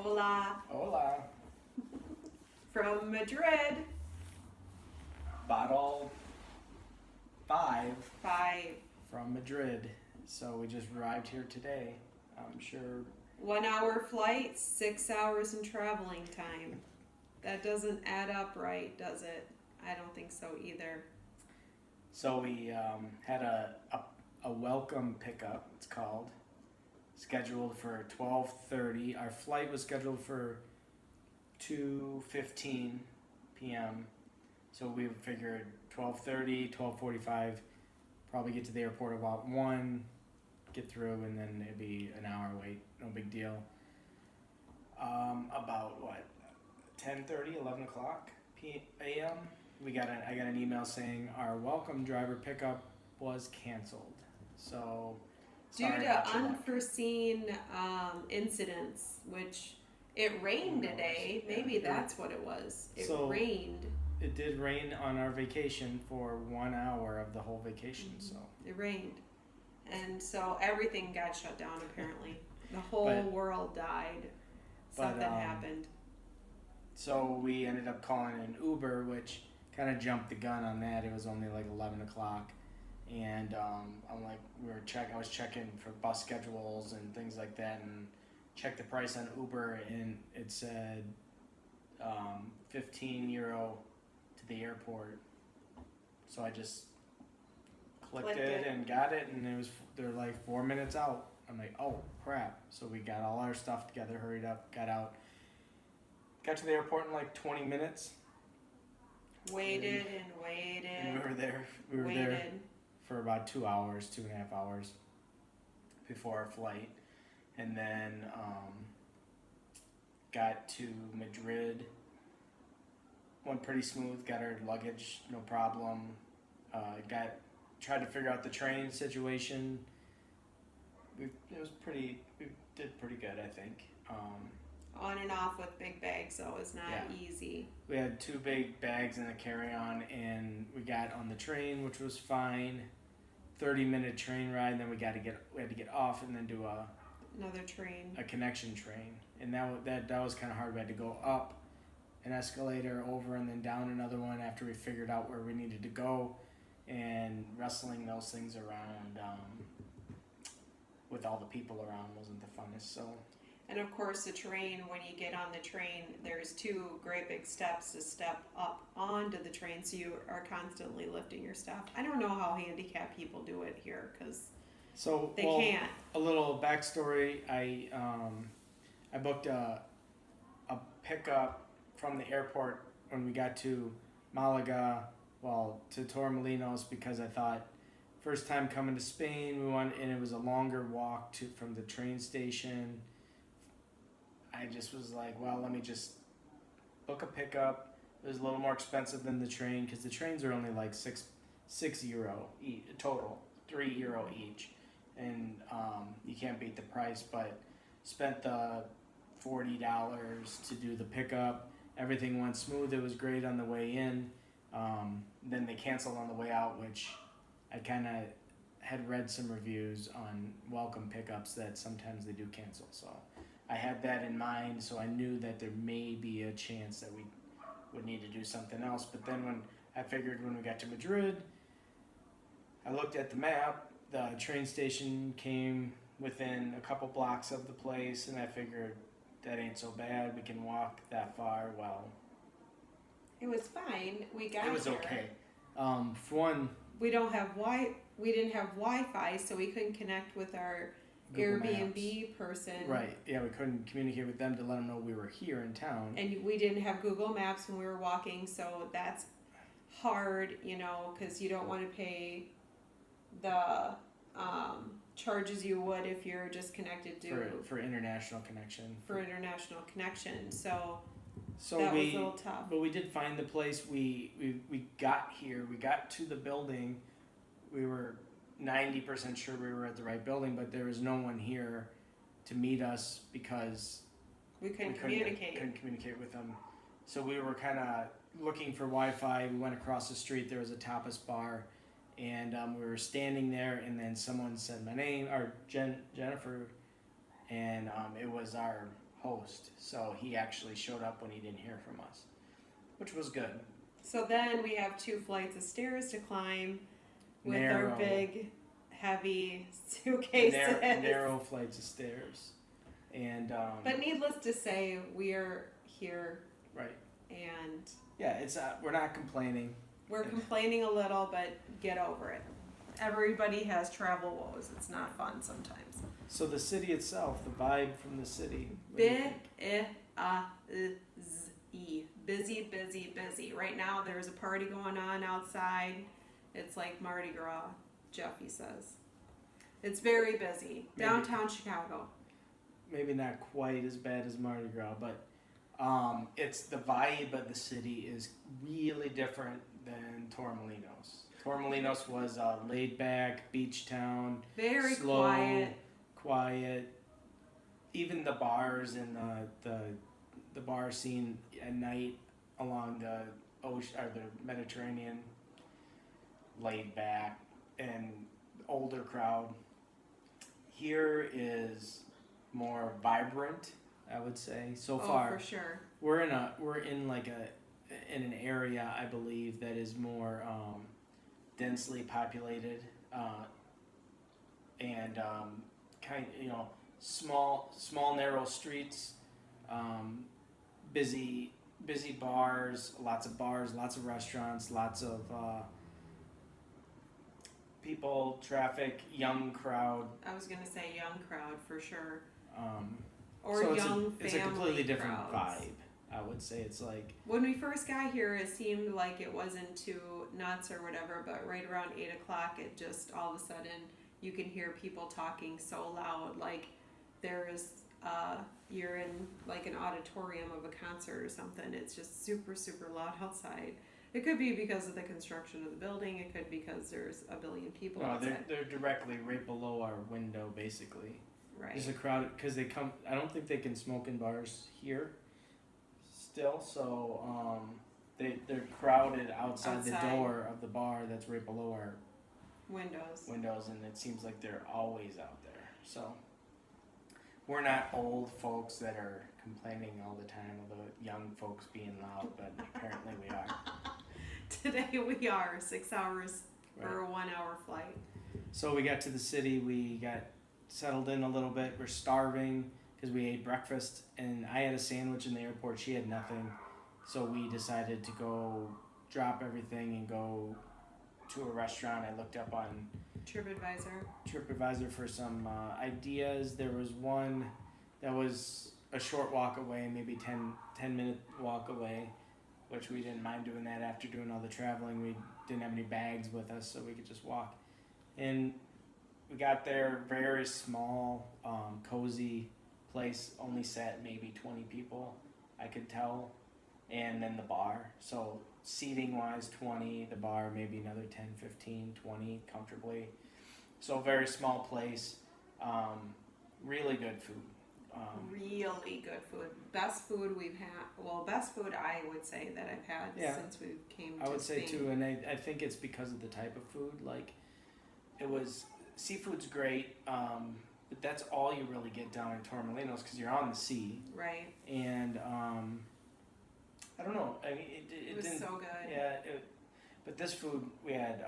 Hola. Hola. From Madrid. Bottle 5 5. from Madrid. So we just arrived here today. I'm sure. 1 hour flight, 6 hours in traveling time. That doesn't add up right, does it? I don't think so either. So we had a welcome pickup, it's called, scheduled for 12:30. Our flight was scheduled for 2:15 p.m. So we figured 12:30, 12:45, probably get to the airport about 1, get through, and then it'd be an hour wait, no big deal. About what, 10:30, 11 o'clock a.m. I got an email saying our welcome driver pickup was canceled. So Due sorry to about your luck. unforeseen incidents, which it rained today. Maybe that's what it was. It So- rained. It did rain on our vacation for 1 hour of the whole vacation. So It rained. And so everything got shut down apparently. The whole But- world died. Something happened. So we ended up calling an Uber, which kind of jumped the gun on that. It was only like 11 o'clock, and I'm like, I was checking for bus schedules and things like that, and checked the price on Uber, and it said 15 euro to the airport. So I just clicked it and got it, and they're like 4 minutes out. I'm like, oh crap! So we got all our stuff together, hurried up, got out. Got to the airport in like 20 minutes. Waited and waited. And we were there for about 2 hours, 2.5 hours before our flight. And then got to Madrid. Went pretty smooth, got our luggage, no problem. Tried to figure out the train situation. We did pretty good, I think. On and off with big bags, so it's not easy. We had 2 big bags in a carry-on, and we got on the train, which was fine. 30-minute train ride, and then we had to get off and then do Another train. a connection train, and that was kind of hard. We had to go up an escalator, over, and then down another one after we figured out where we needed to go, and wrestling those things around with all the people around wasn't the funnest. So. And of course, the train, when you get on the train, there's 2 great big steps to step up onto the train, so you are constantly lifting your stuff. I don't know how handicapped people do it here, because they can't. A little backstory: I booked a pickup from the airport when we got to Malaga, to Torremolinos, because I thought first time coming to Spain, and it was a longer walk from the train station. I just was like, well, let me just book a pickup. It was a little more expensive than the train, because the trains are only like six euro total, €3 each, and you can't beat the price. But spent the $40 to do the pickup. Everything went smooth. It was great on the way in. Then they canceled on the way out, which I kind of had read some reviews on welcome pickups that sometimes they do cancel. So I had that in mind, so I knew that there may be a chance that we would need to do something else. But then when we got to Madrid, I looked at the map. The train station came within a couple blocks of the place, and I figured that ain't so bad. We can walk that far. Well, It was fine. We got it was here. okay. For one, We didn't have Wi-Fi, so we couldn't connect with our Google Airbnb Maps. person. Right, yeah, we couldn't communicate with them to let them know we were here in town. And we didn't have Google Maps when we were walking, so that's hard, because you don't want to pay the charges you would if you're just connected to For international connection. for international connection. So So that was a little tough. But we did find the place. We got here. We got to the building. We were 90% sure we were at the right building, but there was no one here to meet us because We couldn't couldn't communicate with them. So we were kind of looking for Wi-Fi. We went across the street. There was a tapas bar, and we were standing there. And then someone said my name, or Jennifer, and it was our host, so he actually showed up when he didn't hear from us, which was good. So then we have 2 flights of stairs to climb with our Narrow. big, heavy suitcases. Narrow flights of stairs, and But needless to say, we're here right. and Yeah, it's we're not complaining. we're complaining a little, but get over it. Everybody has travel woes. It's not fun sometimes. So the city itself, the vibe from the city. what do you think? Busy, busy, busy. Right now there's a party going on outside. It's like Mardi Gras, Jeffy says. It's very busy. Maybe. Downtown Chicago. Maybe not quite as bad as Mardi Gras, but it's the vibe of the city is really different than Torremolinos. Torremolinos was a laid back beach town, Very slow, quiet. Even the bars and the bar scene at night along the ocean or the Mediterranean, laid back and older crowd. Here is more vibrant, I would say. So far, For sure. we're in an area, I believe, that is more densely populated and small narrow streets, busy bars, lots of restaurants, lots of people, traffic, young crowd. I was gonna say young crowd for sure. So Or it's young family it's a completely different crowds. vibe. I would say it's like When we first got here, it seemed like it wasn't too nuts or whatever, but right around 8 o'clock, it just all of a sudden you can hear people talking so loud, like you're in like an auditorium of a concert or something. It's just super, super loud outside. It could be because of the construction of the building. It could be because there's a billion people no, outside. they're directly right below our window, basically. Right. There's a crowd because they come. I don't think they can smoke in bars here. Still, so they're crowded outside the door of the bar that's right below our Windows. and it seems like they're always out there. So we're not old folks that are complaining all the time about young folks being loud, but apparently we are. Today we are 6 hours for Right. a 1 hour flight. So we got to the city. We got settled in a little bit. We're starving because we ate breakfast, and I had a sandwich in the airport. She had nothing, so we decided to go drop everything and go to a restaurant. I looked up on TripAdvisor for some ideas. There was one that was a short walk away, maybe 10-minute walk away, which we didn't mind doing that after doing all the traveling. We didn't have any bags with us, so we could just walk. And we got there, very small, cozy place, only sat maybe 20 people, I could tell, and then the bar. So seating wise 20, the bar maybe another 10, 15, 20 comfortably. So very small place, really good food. Really good food. Best food we've had. Well, best food I would say that I've had since we came to I would say Spain. too, and I think it's because of the type of food. Like, seafood's great, but that's all you really get down in Torremolinos because you're on the sea. Right. And I don't know. I mean, it was didn't. so good. Yeah, but this food we had.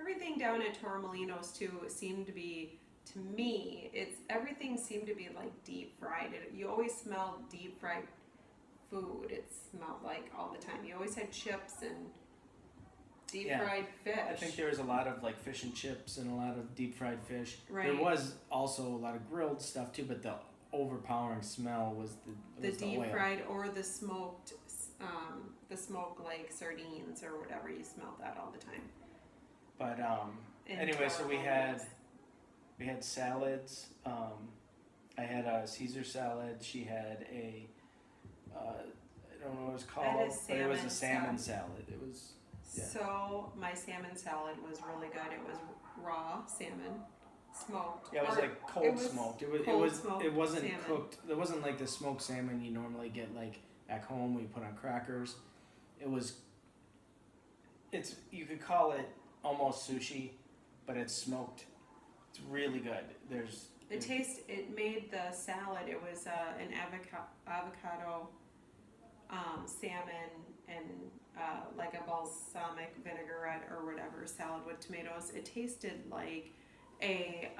Everything down at Torremolinos too seemed to be, to me, everything seemed to be like deep fried. You always smelled deep fried food. It smelled like all the time. You always had chips and deep fried fish. I think there was a lot of like fish and chips and a lot of deep fried fish. Right. There was also a lot of grilled stuff too, but the overpowering smell was the deep oil. fried or the smoked like sardines or whatever. You smelled that all the time. But In anyway, so we Torremolinos. had salads. I had a Caesar salad. She had I don't know what it was called, but it was a salmon salad. It was. Yeah. So my salmon salad was really good. It was raw salmon, smoked. Yeah, it was like cold smoked. It wasn't salmon. cooked. It wasn't like the smoked salmon you normally get like back home when you put on crackers. You could call it almost sushi, but it's smoked. It's really good. There's It made the salad. It was an avocado, salmon, and like a balsamic vinaigrette or whatever salad with tomatoes. It tasted like a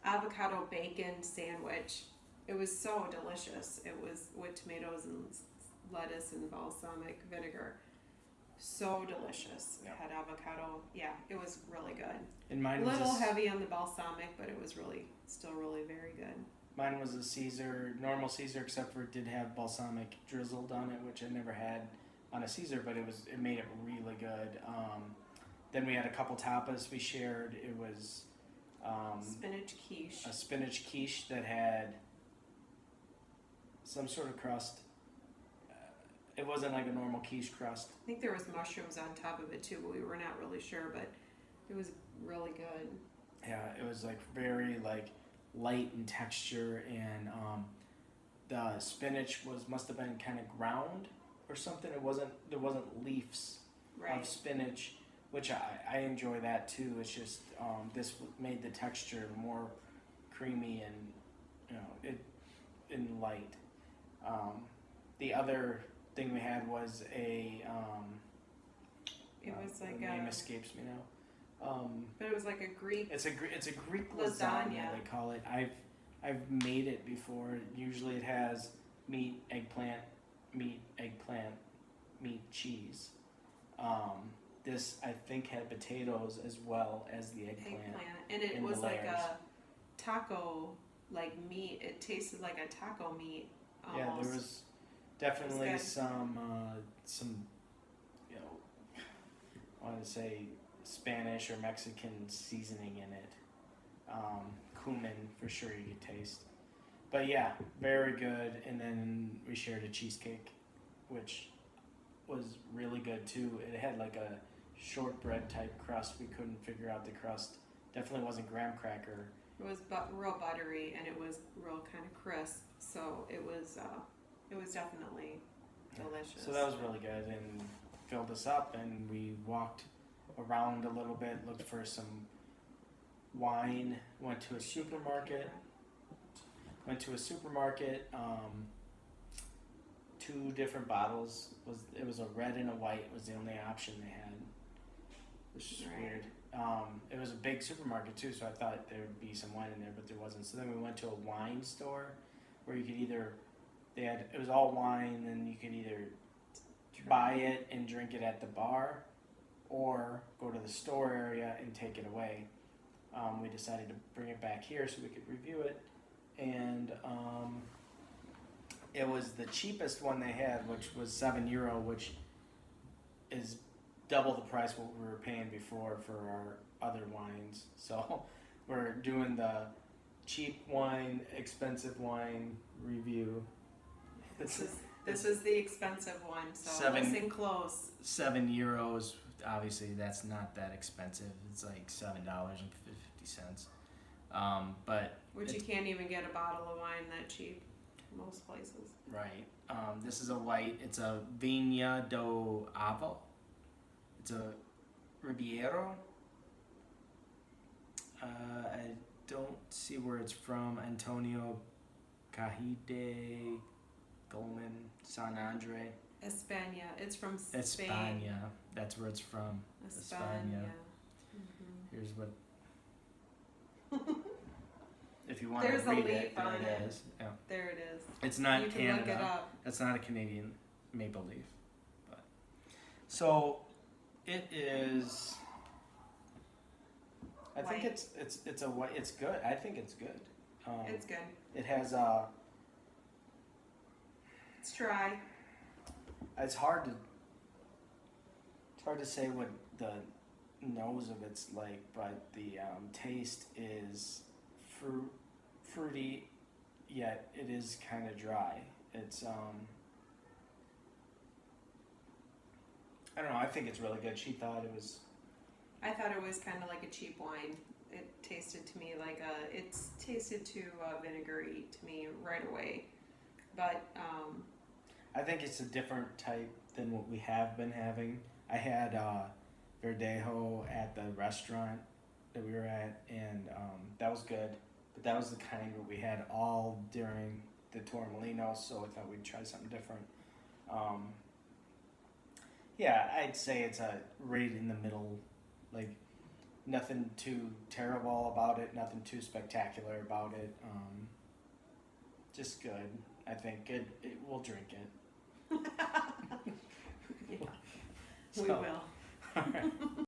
avocado bacon sandwich. It was so delicious. It was with tomatoes and lettuce and balsamic vinegar. So delicious. Yeah. It had avocado. Yeah, it was really good. And mine A was little heavy on the balsamic, but it was still really very good. Mine was a Caesar, normal Caesar, except for it did have balsamic drizzled on it, which I never had on a Caesar, but it made it really good. Then we had a couple tapas we shared. It was Spinach quiche. a spinach quiche that had some sort of crust. It wasn't like a normal quiche crust. I think there was mushrooms on top of it too, but we were not really sure, but it was really good. Yeah, it was like very like light in texture, and the spinach must have been kind of ground or something. There wasn't leaves Right. of spinach, which I enjoy that too. It's just this made the texture more creamy and in light. The other thing we had was It was like the name escapes me now. but it was like a Greek. It's a Greek Lasagna. lasagna they call it. I've made it before. Usually it has meat, eggplant, meat, cheese. This I think had potatoes as well as the eggplant. And it in was the like layers. a taco like meat. It tasted like a taco meat almost. Yeah, there was definitely good. some I want to say Spanish or Mexican seasoning in it. Cumin for sure you could taste. But yeah, very good. And then we shared a cheesecake, which was really good too. It had like a shortbread type crust. We couldn't figure out the crust. Definitely wasn't graham cracker. It was real buttery and it was real kind of crisp. So it was definitely delicious. So that was really good and filled us up. And we walked around a little bit, looked for some wine, went to a supermarket. Two different bottles. It was a red and a white was the only option they had, which is Right. weird. It was a big supermarket too, so I thought there would be some wine in there, but there wasn't. So then we went to a wine store where you could it was all wine, and you could either buy it and drink it at the bar, or go to the store area and take it away. We decided to bring it back here so we could review it, and it was the cheapest one they had, which was €7, which is double the price what we were paying before for our other wines. So we're doing the cheap wine, expensive wine review. This is the expensive one, so listen close. €7. Obviously, that's not that expensive. It's like $7.50. But Which you can't even get a bottle of wine that cheap most places. right. This is a white. It's a Vinha do Avo. It's a Ribeiro. I don't see where it's from. Antonio Cajide Goldman San Andre. España. It's from Spain. España. That's where it's from. España. Here's what. If you want There's to a read leaf it, there on it it. is. Yeah. There it is. It's not You can Canada. look it up. That's not a Canadian maple leaf. But so it is. I think White. it's a white. It's good. I think it's good. It's good. It has It's dry. It's hard to say what the nose of it's like, but the taste is fruity, yet it is kind of dry. It's I don't know. I think it's really good. She thought it was. I thought it was kind of like a cheap wine. It tasted to me like it's tasted too vinegary to me right away. But I think it's a different type than what we have been having. I had Verdejo at the restaurant that we were at, and that was good. but that was the kind that we had all during the Torremolinos, so I thought we'd try something different. Yeah, I'd say it's a right in the middle, like nothing too terrible about it, nothing too spectacular about it. Just good. I think we'll drink it. Yeah, we So, will. all right.